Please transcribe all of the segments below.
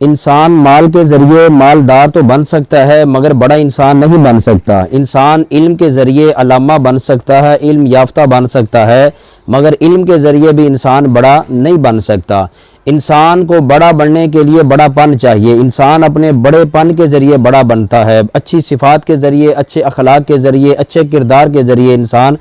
انسان مال کے ذریعے مالدار تو بن سکتا ہے مگر بڑا انسان نہیں بن سکتا۔ انسان علم کے ذریعے علامہ بن سکتا ہے، علم یافتہ بن سکتا ہے، مگر علم کے ذریعے بھی انسان بڑا نہیں بن سکتا۔ انسان کو بڑا بننے کے لیے بڑا پن چاہیے۔ انسان اپنے بڑے پن کے ذریعے بڑا بنتا ہے، اچھی صفات کے ذریعے، اچھے اخلاق کے ذریعے، اچھے کردار کے ذریعے انسان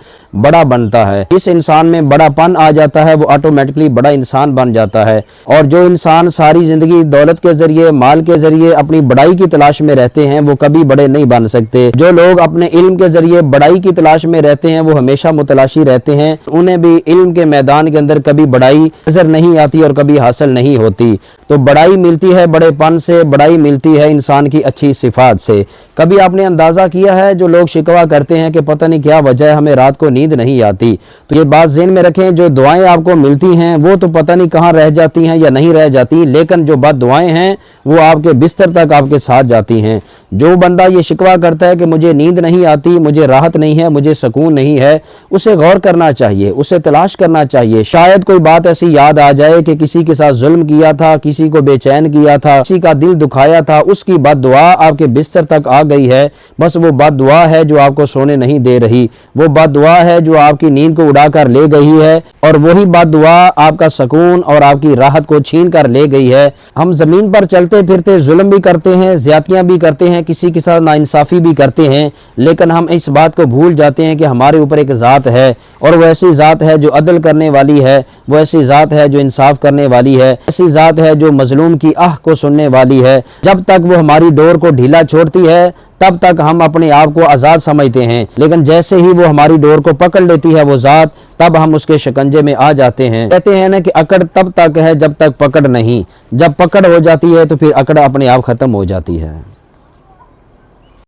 بڑا بنتا ہے۔ اس انسان میں بڑا پن آ جاتا ہے، وہ آٹومیٹکلی بڑا انسان بن جاتا ہے۔ اور جو انسان ساری زندگی دولت کے ذریعے، مال کے ذریعے اپنی بڑائی کی تلاش میں رہتے ہیں، وہ کبھی بڑے نہیں بن سکتے۔ جو لوگ اپنے علم کے ذریعے بڑائی کی تلاش میں رہتے ہیں، وہ ہمیشہ متلاشی رہتے ہیں، انہیں بھی علم کے میدان کے اندر کبھی بڑائی نظر نہیں آتی اور کبھی حاصل نہیں ہوتی۔ تو بڑائی ملتی ہے بڑے پن سے، بڑائی ملتی ہے انسان کی اچھی صفات سے۔ کبھی آپ نے اندازہ کیا ہے جو لوگ شکوہ کرتے ہیں کہ پتہ نہیں کیا وجہ ہے ہمیں رات کو نیند نہیں آتی، تو یہ بات ذہن میں رکھیں، جو دعائیں آپ کو ملتی ہیں وہ تو پتہ نہیں کہاں رہ جاتی ہیں یا نہیں رہ جاتی، لیکن جو بد دعائیں ہیں وہ آپ کے بستر تک آپ کے ساتھ جاتی ہیں۔ جو بندہ یہ شکوہ کرتا ہے کہ مجھے نیند نہیں آتی، مجھے راحت نہیں ہے، مجھے سکون نہیں ہے، اسے غور کرنا چاہیے، اسے تلاش کرنا چاہیے۔ شاید کوئی بات ایسی یاد آ جائے کہ کسی کے ساتھ ظلم کیا تھا، کسی کو بے چین کیا تھا، کسی کا دل دکھایا تھا، اس کی بد دعا آپ کے بستر تک آ گئی ہے۔ بس وہ بد دعا ہے جو آپ کو سونے نہیں دے رہی، وہ بد دعا ہے جو آپ کی نیند کو اڑا کر لے گئی ہے، اور وہی بد دعا آپ کا سکون اور آپ کی راحت کو چھین کر لے گئی ہے۔ ہم زمین پر چلتے پھرتے ظلم بھی کرتے ہیں، زیادتیاں بھی کرتے ہیں، کسی کے ساتھ ناانصافی بھی کرتے ہیں، لیکن ہم اس بات کو بھول جاتے ہیں کہ ہمارے اوپر ایک ذات ہے، اور وہ ایسی ذات ہے جو عدل کرنے والی ہے، وہ ایسی ذات ہے جو انصاف کرنے والی ہے، ایسی ذات ہے جو مظلوم کی آہ کو سننے والی ہے۔ جب تک وہ ہماری ڈور کو ڈھیلا چھوڑتی ہے تب تک ہم اپنے آپ کو آزاد سمجھتے ہیں، لیکن جیسے ہی وہ ہماری ڈور کو پکڑ لیتی ہے وہ ذات، تب ہم اس کے شکنجے میں آ جاتے ہیں۔ کہتے ہیں نا کہ اکڑ تب تک ہے جب تک پکڑ نہیں، جب پکڑ ہو جاتی ہے تو پھر اکڑ اپنے آپ ختم ہو جاتی ہے۔